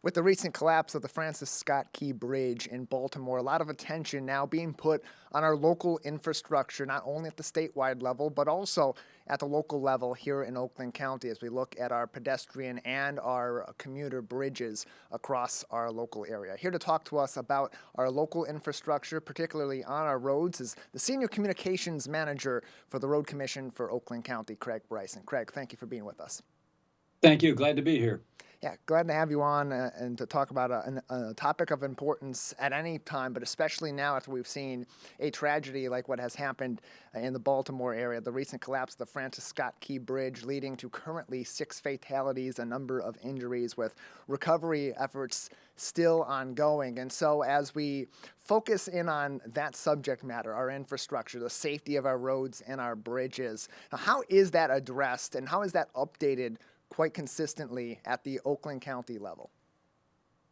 With the recent collapse of the Francis Scott Key Bridge in Baltimore, a lot of attention now being put on our local infrastructure, not only at the statewide level, but also at the local level here in Oakland County as we look at our pedestrian and our commuter bridges across our local area. Here to talk to us about our local infrastructure, particularly on our roads, is the Senior Communications Manager for the Road Commission for Oakland County, Craig Bryson. Craig, thank you for being with us. Thank you. Glad to be here. Yeah, glad to have you on and to talk about a topic of importance at any time, but especially now after we've seen a tragedy like what has happened in the Baltimore area, the recent collapse of the Francis Scott Key Bridge, leading to currently 6 fatalities, a number of injuries, with recovery efforts still ongoing. And so as we focus in on that subject matter, our infrastructure, the safety of our roads and our bridges, how is that addressed and how is that updated quite consistently at the Oakland County level?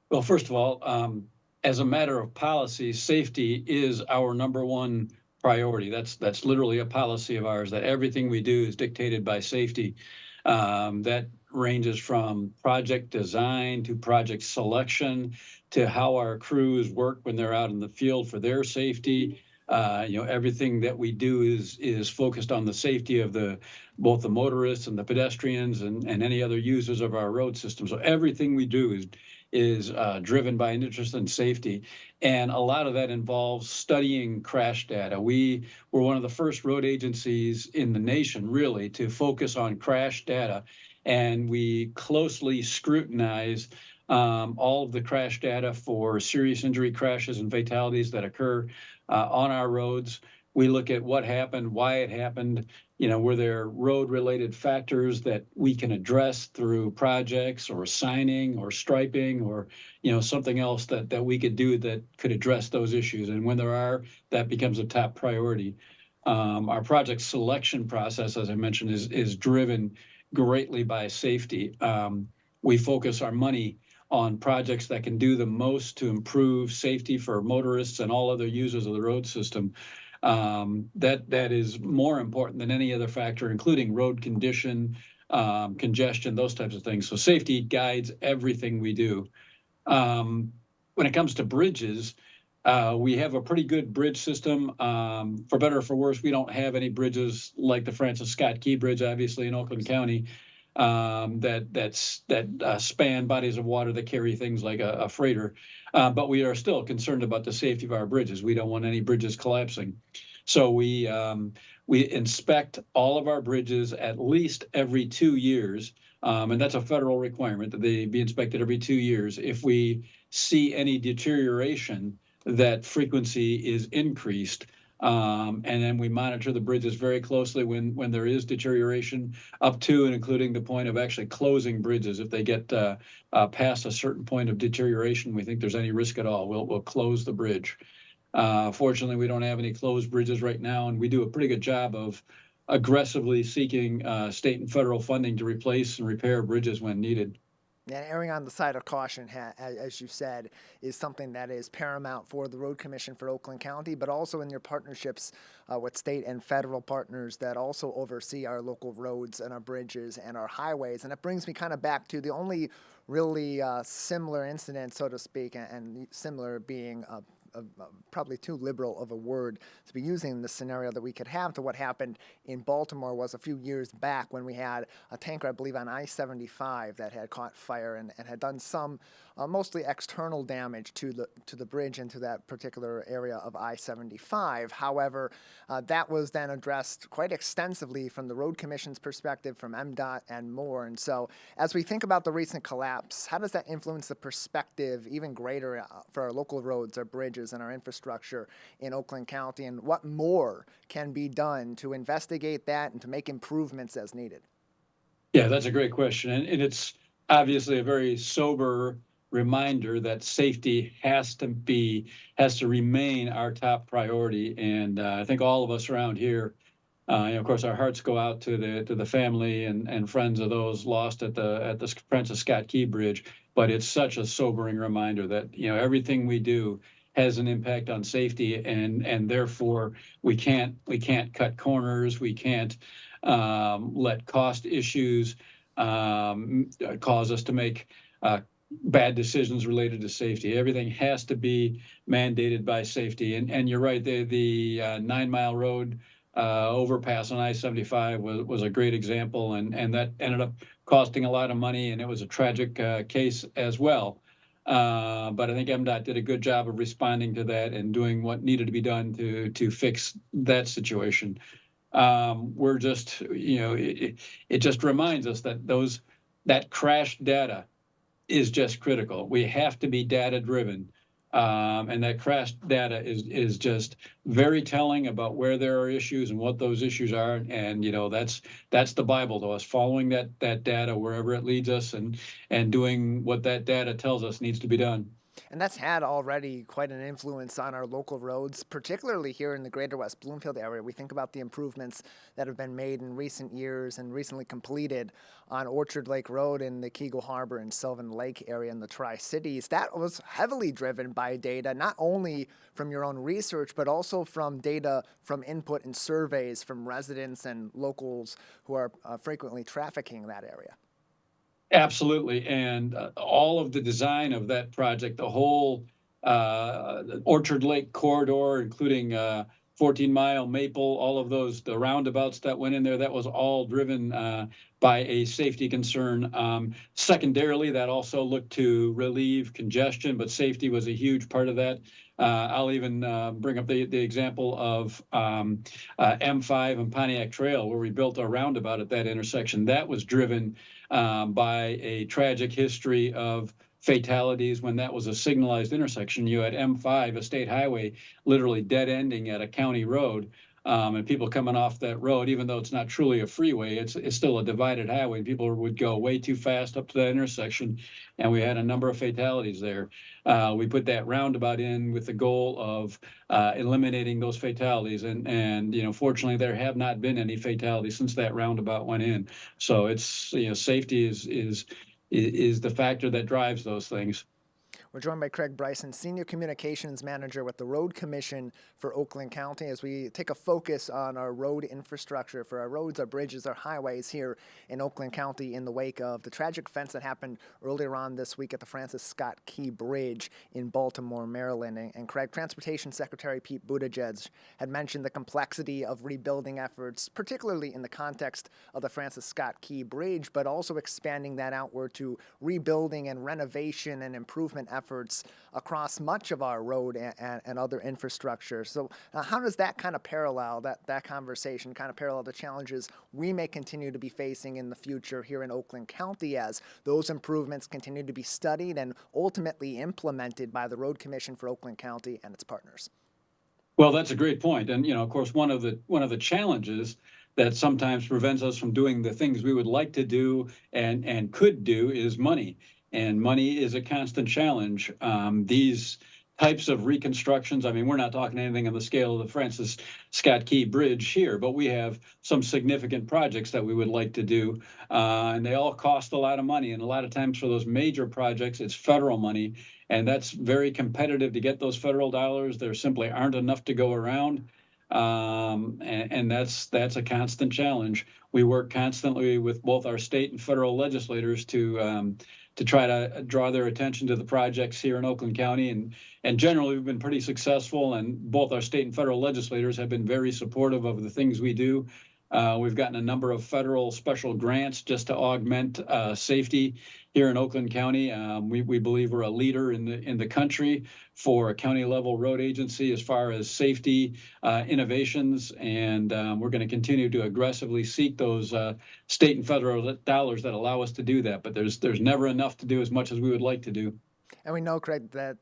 Well, first of all, as a matter of policy, safety is our number one priority. That's literally a policy of ours, that everything we do is dictated by safety. That ranges from project design to project selection to how our crews work when they're out in the field for their safety. Everything that we do is focused on the safety of both the motorists and the pedestrians and any other users of our road system. So everything we do is driven by an interest in safety, and a lot of that involves studying crash data. We were one of the first road agencies in the nation, really, to focus on crash data, and we closely scrutinize all of the crash data for serious injury crashes and fatalities that occur on our roads. We look at what happened, why it happened. Were there road-related factors that we can address through projects or signing or striping or, something else that we could do that could address those issues. And when there are, that becomes a top priority. Our project selection process, as I mentioned, is driven greatly by safety. We focus our money on projects that can do the most to improve safety for motorists and all other users of the road system. That is more important than any other factor, including road condition, congestion, those types of things. So safety guides everything we do. When it comes to bridges, we have a pretty good bridge system. For better or for worse, we don't have any bridges like the Francis Scott Key Bridge, obviously, in Oakland County, that span bodies of water that carry things like a freighter. But we are still concerned about the safety of our bridges. We don't want any bridges collapsing. So we inspect all of our bridges at least every 2 years. And that's a federal requirement that they be inspected every 2 years. If we see any deterioration, that frequency is increased. And then we monitor the bridges very closely when there is deterioration, up to and including the point of actually closing bridges. If they get past a certain point of deterioration, we think there's any risk at all, we'll close the bridge. Fortunately, we don't have any closed bridges right now, and we do a pretty good job of aggressively seeking state and federal funding to replace and repair bridges when needed. And erring on the side of caution, as you said, is something that is paramount for the Road Commission for Oakland County, but also in your partnerships with state and federal partners that also oversee our local roads and our bridges and our highways. And it brings me kind of back to the only really similar incident, so to speak, and similar being probably too liberal of a word to be using in the scenario that we could have to what happened in Baltimore was a few years back when we had a tanker, I believe, on I-75 that had caught fire and had done some mostly external damage to the bridge and to that particular area of I-75. However, that was then addressed quite extensively from the Road Commission's perspective, from MDOT and more. And so as we think about the recent collapse, how does that influence the perspective even greater for our local roads, our bridges, and our infrastructure in Oakland County? And what more can be done to investigate that and to make improvements as needed? Yeah, that's a great question. And it's obviously a very sober reminder that safety has to remain our top priority. And I think all of us around here, of course, our hearts go out to the family and friends of those lost at the Francis Scott Key Bridge. But it's such a sobering reminder that everything we do has an impact on safety, and therefore we can't cut corners. We can't let cost issues cause us to make bad decisions related to safety. Everything has to be mandated by safety. And you're right, the 9 Mile Road overpass on I-75 was a great example, and that ended up costing a lot of money, and it was a tragic case as well. But I think MDOT did a good job of responding to that and doing what needed to be done to fix that situation. We're just, it just reminds us that that crash data is just critical. We have to be data driven. And that crash data is just very telling about where there are issues and what those issues are. And that's the Bible to us, following that data wherever it leads us, and doing what that data tells us needs to be done. And that's had already quite an influence on our local roads, particularly here in the greater West Bloomfield area. We think about the improvements that have been made in recent years and recently completed on Orchard Lake Road in the Keagle Harbor and Sylvan Lake area in the Tri-Cities. That was heavily driven by data, not only from your own research, but also from data from input and surveys from residents and locals who are frequently trafficking that area. Absolutely. And all of the design of that project, the whole Orchard Lake corridor, including 14 Mile, Maple, all of those, the roundabouts that went in there, that was all driven by a safety concern. Secondarily, that also looked to relieve congestion, but safety was a huge part of that. I'll even bring up the example of M5 and Pontiac Trail, where we built a roundabout at that intersection. That was driven by a tragic history of fatalities when that was a signalized intersection. You had M5, a state highway, literally dead ending at a county road. And people coming off that road, even though it's not truly a freeway, it's still a divided highway. People would go way too fast up to that intersection, and we had a number of fatalities there. We put that roundabout in with the goal of eliminating those fatalities, and fortunately, there have not been any fatalities since that roundabout went in. So it's safety is the factor that drives those things. We're joined by Craig Bryson, Senior Communications Manager with the Road Commission for Oakland County, as we take a focus on our road infrastructure for our roads, our bridges, our highways here in Oakland County in the wake of the tragic events that happened earlier on this week at the Francis Scott Key Bridge in Baltimore, Maryland. And Craig, Transportation Secretary Pete Buttigieg had mentioned the complexity of rebuilding efforts, particularly in the context of the Francis Scott Key Bridge, but also expanding that outward to rebuilding and renovation and improvement efforts across much of our road and other infrastructure. So how does that kind of parallel, that conversation kind of parallel the challenges we may continue to be facing in the future here in Oakland County as those improvements continue to be studied and ultimately implemented by the Road Commission for Oakland County and its partners? Well, that's a great point. And of course, one of the challenges that sometimes prevents us from doing the things we would like to do and could do is money. And money is a constant challenge. These types of reconstructions, I mean, we're not talking anything on the scale of the Francis Scott Key Bridge here, but we have some significant projects that we would like to do. And they all cost a lot of money. And a lot of times for those major projects, it's federal money. And that's very competitive to get those federal dollars. There simply aren't enough to go around. And that's a constant challenge. We work constantly with both our state and federal legislators to try to draw their attention to the projects here in Oakland County. And generally, we've been pretty successful, and both our state and federal legislators have been very supportive of the things we do. We've gotten a number of federal special grants just to augment safety here in Oakland County. We believe we're a leader in the country for a county level road agency as far as safety innovations, and we're going to continue to aggressively seek those state and federal dollars that allow us to do that. But there's never enough to do as much as we would like to do. And we know, Craig, that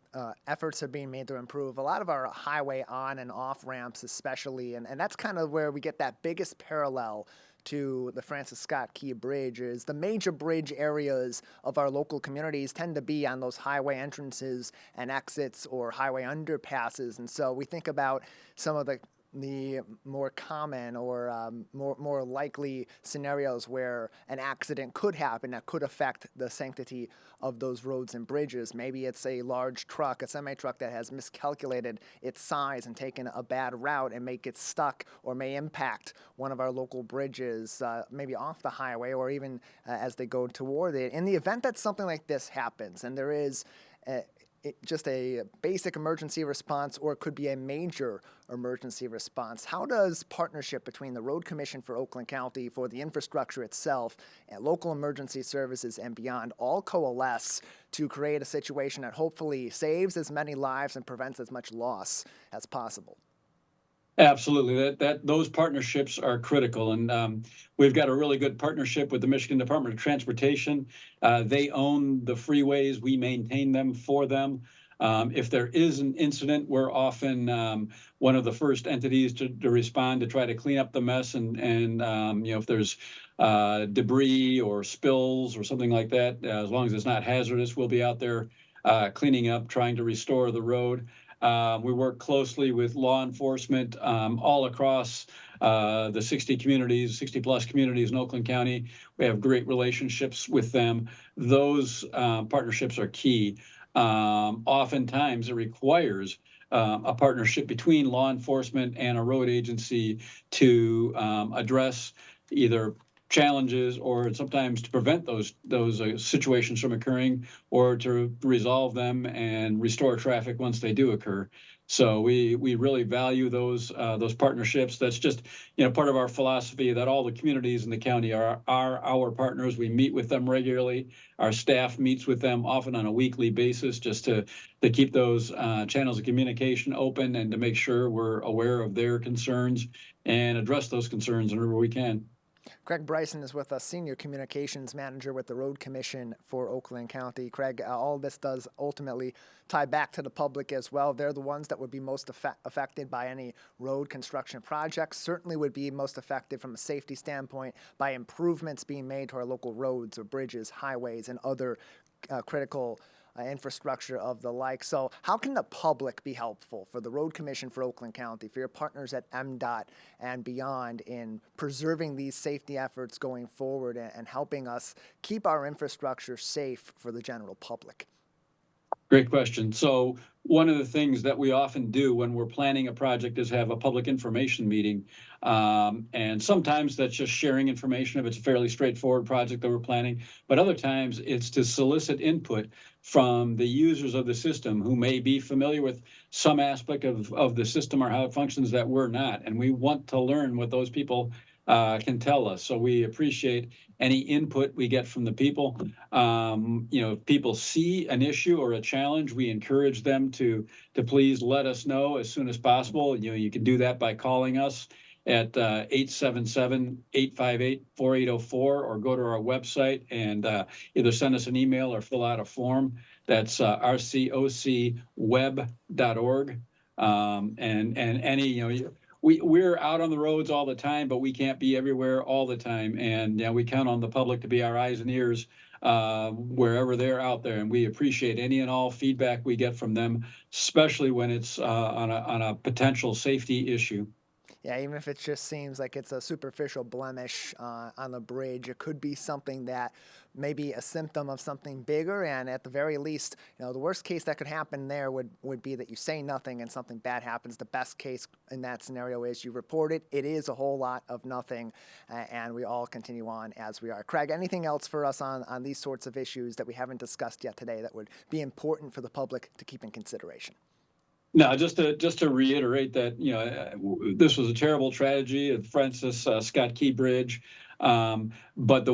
efforts are being made to improve a lot of our highway on and off ramps, especially. And that's kind of where we get that biggest parallel to the Francis Scott Key Bridge is the major bridge areas of our local communities tend to be on those highway entrances and exits or highway underpasses. And so we think about some of the the more common or more likely scenarios where an accident could happen that could affect the sanctity of those roads and bridges. Maybe it's a large truck, a semi-truck that has miscalculated its size and taken a bad route and may get stuck or may impact one of our local bridges, maybe off the highway or even as they go toward it. In the event that something like this happens and there is just a basic emergency response, or it could be a major emergency response, how does partnership between the Road Commission for Oakland County for the infrastructure itself and local emergency services and beyond all coalesce to create a situation that hopefully saves as many lives and prevents as much loss as possible? Absolutely. Those partnerships are critical. And we've got a really good partnership with the Michigan Department of Transportation. They own the freeways. We maintain them for them. If there is an incident, we're often one of the first entities to respond to try to clean up the mess. And if there's debris or spills or something like that, as long as it's not hazardous, we'll be out there cleaning up, trying to restore the road. We work closely with law enforcement all across the 60 plus communities in Oakland County. We have great relationships with them. Those partnerships are key. Oftentimes it requires a partnership between law enforcement and a road agency to address either challenges or sometimes to prevent those situations from occurring or to resolve them and restore traffic once they do occur. So we really value those partnerships. That's just part of our philosophy that all the communities in the county are our partners. We meet with them regularly. Our staff meets with them often on a weekly basis just to keep those channels of communication open and to make sure we're aware of their concerns and address those concerns whenever we can. Craig Bryson is with us, Senior Communications Manager with the Road Commission for Oakland County. Craig, all this does ultimately tie back to the public as well. They're the ones that would be most affected by any road construction projects, certainly would be most affected from a safety standpoint by improvements being made to our local roads or bridges, highways, and other critical infrastructure of the like. So how can the public be helpful for the Road Commission for Oakland County, for your partners at MDOT and beyond in preserving these safety efforts going forward and helping us keep our infrastructure safe for the general public? Great question. So one of the things that we often do when we're planning a project is have a public information meeting. And sometimes that's just sharing information if it's a fairly straightforward project that we're planning. But other times it's to solicit input from the users of the system who may be familiar with some aspect of the system or how it functions that we're not. And we want to learn what those people can tell us. So we appreciate any input we get from the people. If people see an issue or a challenge, we encourage them to please let us know as soon as possible. You can do that by calling us at 877-858-4804 or go to our website and either send us an email or fill out a form. That's rcocweb.org. And any, we're out on the roads all the time, but we can't be everywhere all the time. And we count on the public to be our eyes and ears wherever they're out there. And we appreciate any and all feedback we get from them, especially when it's on a potential safety issue. Yeah, even if it just seems like it's a superficial blemish on the bridge, it could be something that may be a symptom of something bigger. And at the very least, the worst case that could happen there would be that you say nothing and something bad happens. The best case in that scenario is you report it. It is a whole lot of nothing, and we all continue on as we are. Craig, anything else for us on these sorts of issues that we haven't discussed yet today that would be important for the public to keep in consideration? No, just to reiterate that this was a terrible tragedy at Francis Scott Key Bridge, but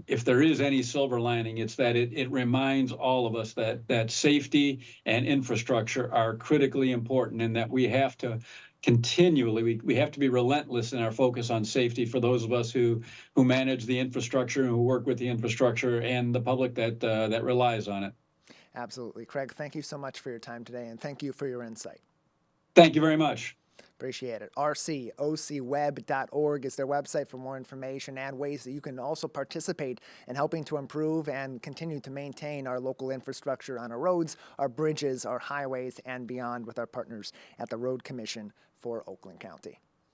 if there is any silver lining, it's that it reminds all of us that safety and infrastructure are critically important, and that we have to continually we have to be relentless in our focus on safety for those of us who manage the infrastructure and who work with the infrastructure and the public that relies on it. Absolutely. Craig, thank you so much for your time today, and thank you for your insight. Thank you very much. Appreciate it. rcocweb.org is their website for more information and ways that you can also participate in helping to improve and continue to maintain our local infrastructure on our roads, our bridges, our highways, and beyond with our partners at the Road Commission for Oakland County.